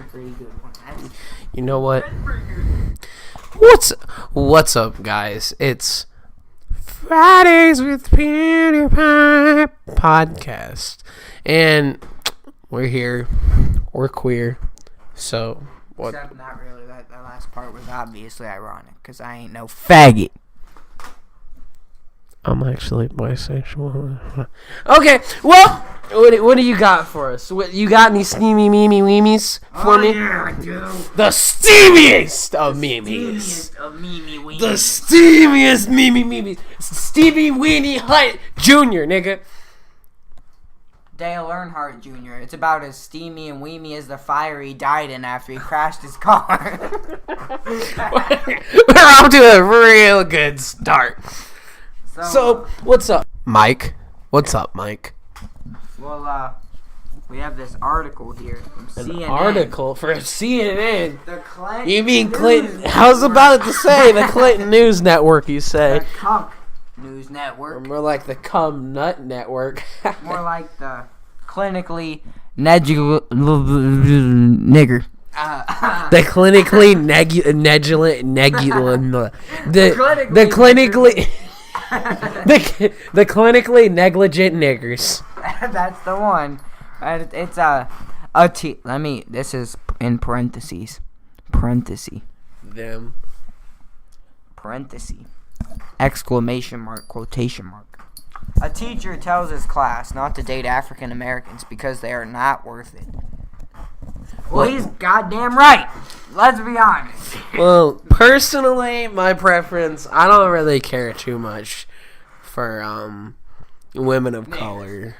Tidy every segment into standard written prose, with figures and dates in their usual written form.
pretty good one. You know what? What's up, guys? It's Fridays with PewDiePie podcast, and we're here. We're queer. So what? Except not really. That last part was obviously ironic because I ain't no faggot. I'm actually bisexual. Okay, well, what do you got for us? You got any steamy meme weemies for me? Yeah, I do. The steamiest of memes. The steamiest meme. Stevie Weenie Hut Jr., nigga. Dale Earnhardt Jr. It's about as steamy and weemy as the fire he died in after he crashed his car. We're off to a real good start. So, what's up, Mike? What's up, Mike? Well, we have this article here from CNN. An article for CNN? The Clinton You mean Clinton? I was about to say the Clinton News Network, you say. The Cuck News Network. Or more like the Cum Nut Network. More like the clinically nigger. The clinically the clinically negligent niggers. That's the one. It's this is in parentheses. Them. Parentheses. Exclamation mark, quotation mark. A teacher tells his class not to date African Americans because they are not worth it. Well, he's goddamn right. Let's be honest. Well, personally, my preference, I don't really care too much for women of color.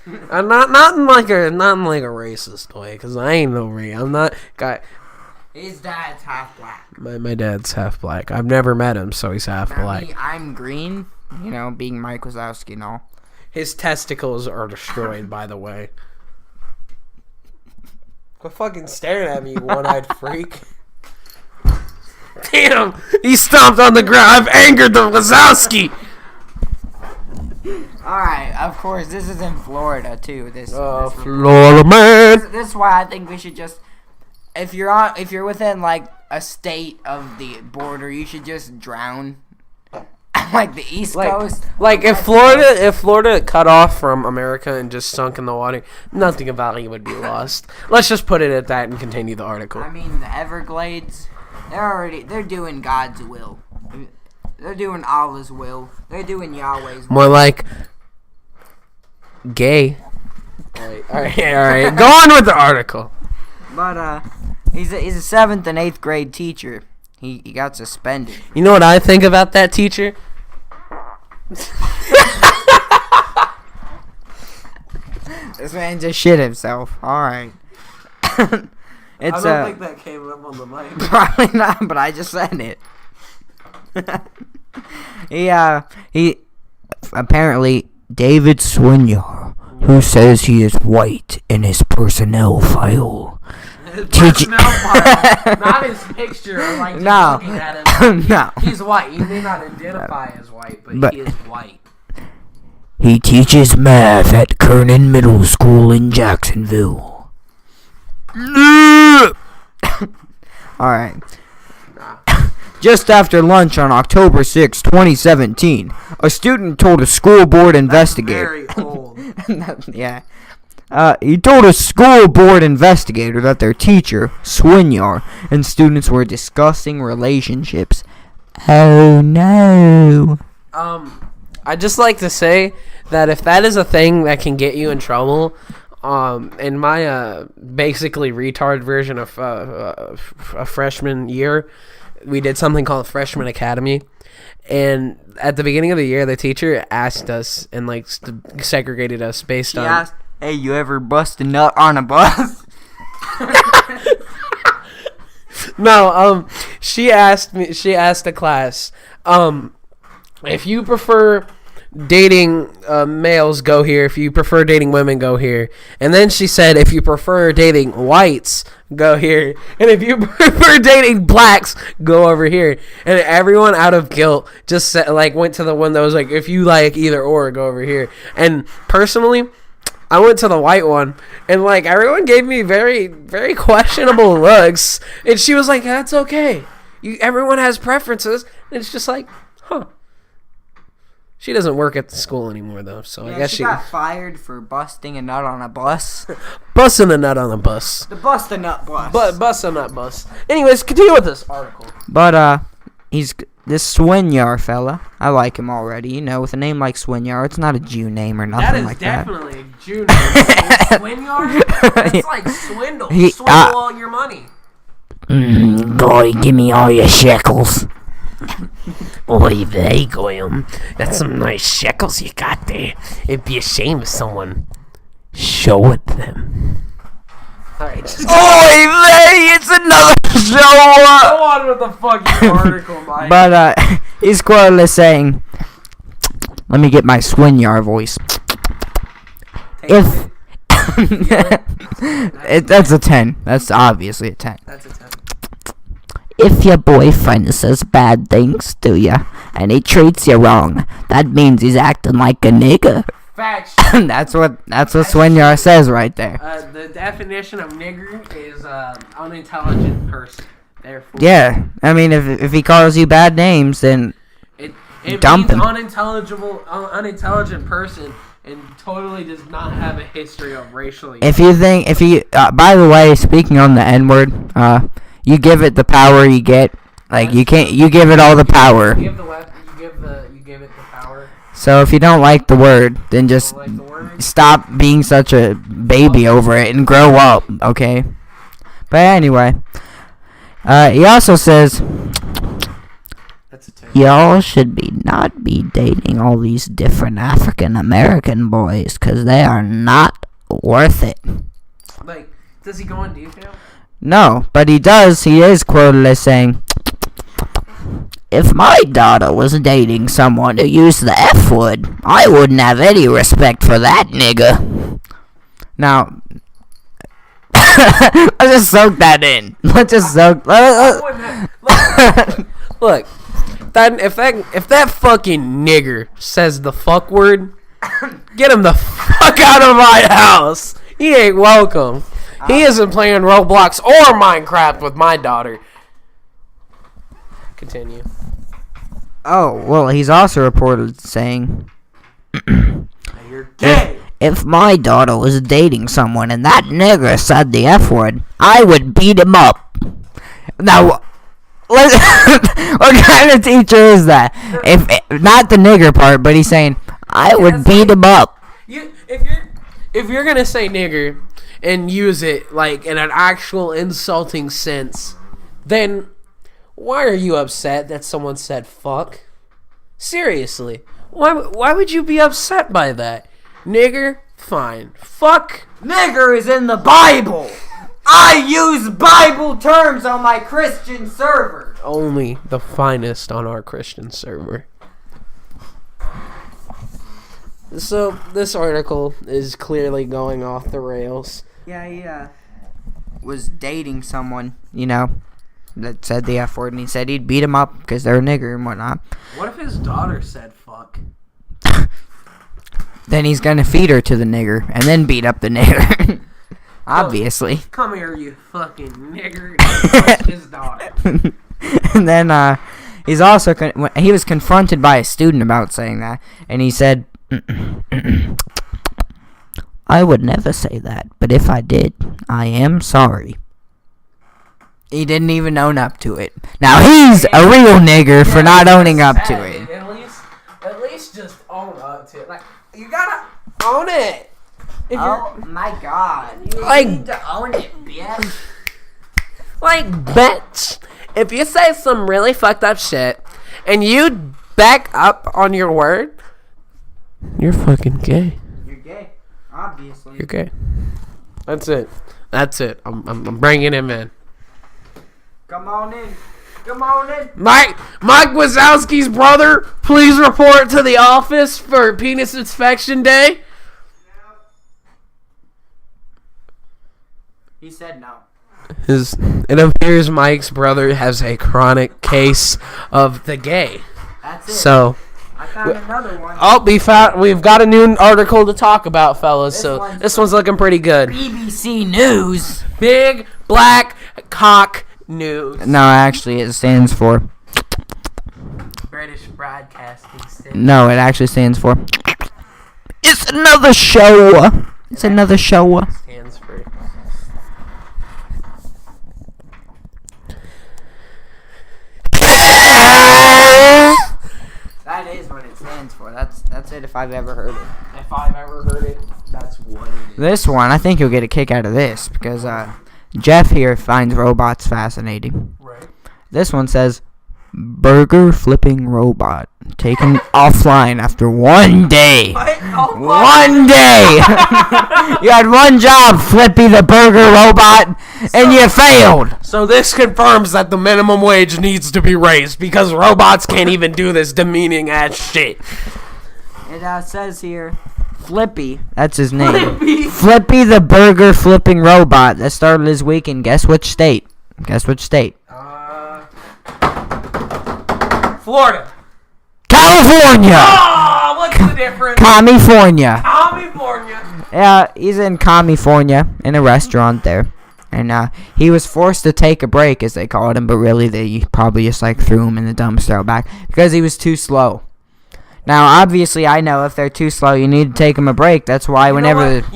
Not in like a racist way, because I ain't no racist. I'm not guy. His dad's half black. My dad's half black. I've never met him, so he's half black. I'm green. You know, being Mike Wazowski and all. His testicles are destroyed, by the way. Quit fucking staring at me, you one-eyed freak. Damn! He stomped on the ground. I've angered the Wazowski. Alright, of course, this is in Florida, too. Florida man! This is why I think we should just... If you're within, like, a state of the border, you should just drown. Like the East Coast. Like if Florida cut off from America and just sunk in the water, nothing about it would be lost. Let's just put it at that and continue the article. I mean, the Everglades, they're doing God's will. They're doing Allah's will. They're doing Yahweh's will. More like gay. All right. Go on with the article. But he's a 7th and 8th grade teacher. He got suspended. You know what I think about that teacher? This man just shit himself. Alright. I don't think that came up on the mic. Probably not, but I just said it. He apparently David Swinyar, who says he is white in his personnel file. Not his picture. Like no. Looking at him. No. He's white. He may not identify as white, but he is white. He teaches math at Kernan Middle School in Jacksonville. Alright. Just after lunch on October 6, 2017, a student told a school board investigator. That's very old. Yeah. He told a school board investigator that their teacher, Swinyar, and students were discussing relationships. Oh no. I'd just like to say that if that is a thing that can get you in trouble, in my basically retard version of a freshman year, we did something called Freshman Academy. And at the beginning of the year, the teacher asked us and like segregated us based on... Asked, hey, you ever bust a nut on a bus? No, she asked the class, if you prefer dating males, go here. If you prefer dating women, go here. And then she said, if you prefer dating whites, go here. And if you prefer dating blacks, go over here. And everyone out of guilt just said, like, went to the one that was like, if you like either or, go over here. And personally, I went to the white one, and like everyone gave me very, very questionable looks, and she was like, "That's okay. Everyone has preferences," and it's just like, huh. She doesn't work at the school anymore though, so I guess she got fired for busting a nut on a bus. Busting a nut on a bus. The bust a nut bus. Bust a nut bus. Anyways, continue with this article. But he's this Swinyar fella. I like him already. You know, with a name like Swinyar, it's not a Jew name or nothing like that. That is definitely a Jew name. Swinyar? That's like swindle. Swindle all your money. Boy, give me all your shekels. Oy vey, Goyim. That's some nice shekels you got there. It'd be a shame if someone showed them. Alright. Oy vey, it's another show. Go on with the fucking article, Mike. But he's quoted as saying, "Let me get my Swinyar voice. If that's a 10. That's obviously a 10. That's a 10. If your boyfriend says bad things to you and he treats you wrong, that means he's acting like a nigger." Facts. that's what Swinyar says right there. The definition of nigger is unintelligent person. Therefore, Yeah, I mean, if he calls you bad names, then it dump means him. unintelligent person, and totally does not have a history of racially. If you, by the way, speaking on the N-word, you give it the power you get. Like you give it all the power. You give it the power. So if you don't like the word, then just Like the word. stop being such a baby over it and grow up, okay? But anyway, he also says, That's a 10. Y'all should not be dating all these different African American boys, 'cause they are not worth it. Like, does he go in detail? no, but he does. He is quoted as saying, If my daughter was dating someone who used the F word, I wouldn't have any respect for that nigga. now, let's just soak that in. Let's just soak. Look, if that fucking nigger says the fuck word, get him the fuck out of my house. He ain't welcome. He isn't playing Roblox or Minecraft with my daughter. Continue. Oh, well, he's also reported saying, You're gay. If my daughter was dating someone and that nigger said the F word, I would beat him up. now, what kind of teacher is that? If not the nigger part, but he's saying, I would beat him up. If you're gonna say nigger and use it like in an actual insulting sense, then why are you upset that someone said fuck? Seriously, why would you be upset by that? Nigger, fine. Fuck. nigger is in the Bible. I use Bible terms on my Christian server. Only the finest on our Christian server. So this article is clearly going off the rails. Yeah, he was dating someone, that said the F word, and he said he'd beat him up because they're a nigger and whatnot. What if his daughter said fuck? Then he's gonna feed her to the nigger and then beat up the nigger. Obviously. Come here, you fucking nigger. Fuck his daughter. And then he's also he was confronted by a student about saying that, and he said, I would never say that, but if I did, I am sorry. he didn't even own up to it. Now he's a real nigger for not owning up to it. At least just own up to it. Like, you gotta own it. If my god. You need to own it, bitch. like, bitch, if you say some really fucked up shit and you back up on your word, you're fucking gay. You're gay. Obviously. You're gay. That's it. I'm bringing him in. Come on in. Come on in. Mike Wazowski's brother, please report to the office for penis inspection day. He said no. It appears Mike's brother has a chronic case of the gay. That's it. So I found another one. Oh, we've got a new article to talk about, fellas. This one's looking pretty good. BBC News. Big Black Cock News. No, actually, it stands for. British Broadcasting System. No, it actually stands for. It's another show. It's another show. Stands for. That is what it stands for. That's it if I've ever heard it. If I've ever heard it, that's what it is. This one, I think you'll get a kick out of this because Jeff here finds robots fascinating. Right. This one says, burger flipping robot taken offline after 1 day. Oh, 1 day! You had one job, Flippy the burger robot, and you failed. So this confirms that the minimum wage needs to be raised because robots can't even do this demeaning ass shit. It says here, Flippy, that's his name. Flippy the burger flipping robot that started his week in guess which state? Guess which state? Florida. California! Oh, what's the difference? California. California. Yeah, he's in California in a restaurant there. And he was forced to take a break, as they called him, but really they probably just threw him in the dumpster out back because he was too slow. Now, obviously, I know if they're too slow, you need to take them a break. That's why You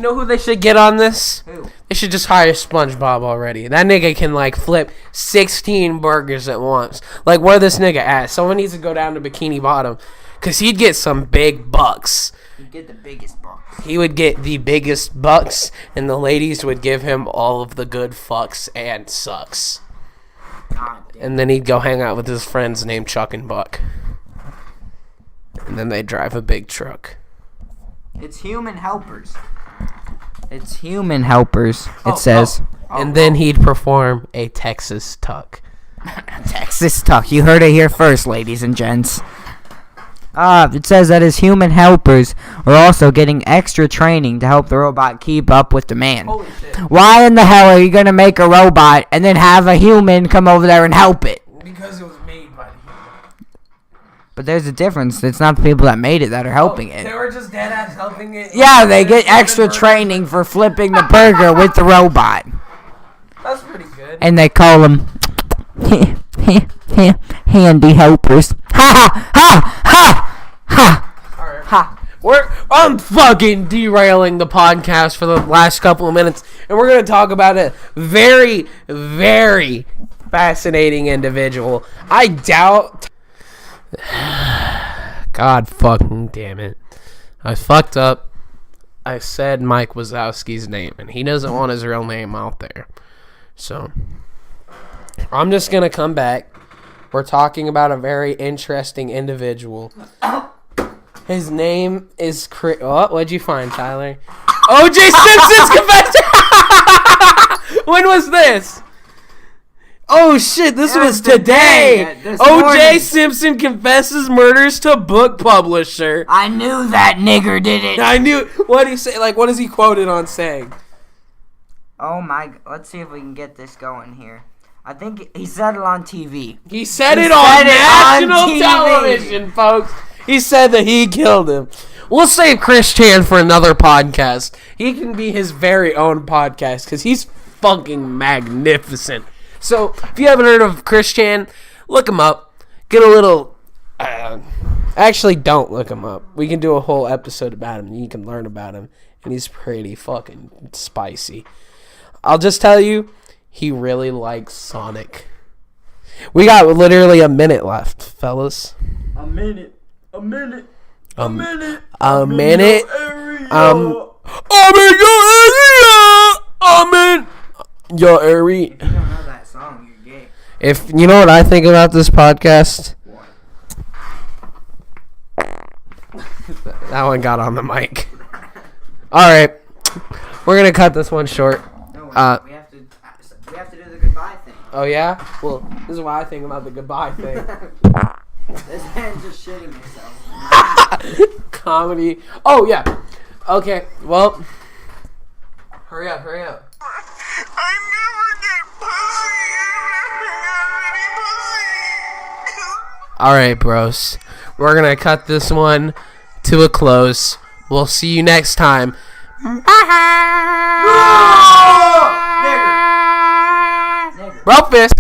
know who they should get on this? Who? They should just hire SpongeBob already. That nigga can flip 16 burgers at once. Where this nigga at? Someone needs to go down to Bikini Bottom, cause he'd get some big bucks. He'd get the biggest bucks. He would get the biggest bucks, and the ladies would give him all of the good fucks and sucks. God damn. And then he'd go hang out with his friends named Chuck and Buck. And then they drive a big truck. It's human helpers. It's human helpers, it says. And then he'd perform a Texas tuck. Texas tuck. You heard it here first, ladies and gents. It says that his human helpers are also getting extra training to help the robot keep up with demand. Holy shit. Why in the hell are you going to make a robot and then have a human come over there and help it? Because it was made by the human. But there's a difference. It's not the people that made it that are helping it. They were just dead ass helping it. Yeah, they get extra training for flipping the burger with the robot. That's pretty good. And they call them handy helpers. Ha ha ha ha Alright. ha. I'm fucking derailing the podcast for the last couple of minutes, and we're going to talk about a very, very fascinating individual. I doubt... God fucking damn it. I fucked up. I said Mike Wazowski's name, and he doesn't want his real name out there. So, I'm just going to come back. We're talking about a very interesting individual. His name is Chris. Oh, what'd you find, Tyler? O.J. Simpson's confession! When was this? Oh shit, this was today. O.J. Simpson confesses murders to book publisher. I knew that nigger did it. I knew. What did he say? What is he quoted on saying? Oh my, let's see if we can get this going here. I think he said it on TV. He said it on national television, folks. He said that he killed him. We'll save Chris Chan for another podcast. He can be his very own podcast because he's fucking magnificent. So, if you haven't heard of Chris Chan, look him up. Get a little... actually, don't look him up. We can do a whole episode about him, and you can learn about him. And he's pretty fucking spicy. I'll just tell you, he really likes Sonic. We got literally a minute left, fellas. A minute. A minute. A minute. A minute. I'm in your area. If you don't know that song, you're gay. If you know what I think about this podcast, What? that one got on the mic. All right, we're gonna cut this one short. No, we have to do the goodbye thing. Oh yeah? Well, this is what I think about the goodbye thing. This man's just shitting himself. Comedy. Oh yeah. Okay. Well, hurry up. I never get pussy. I never got any pussy. All right, bros. we're going to cut this one to a close. We'll see you next time. Bye. Nigger. Rope fist.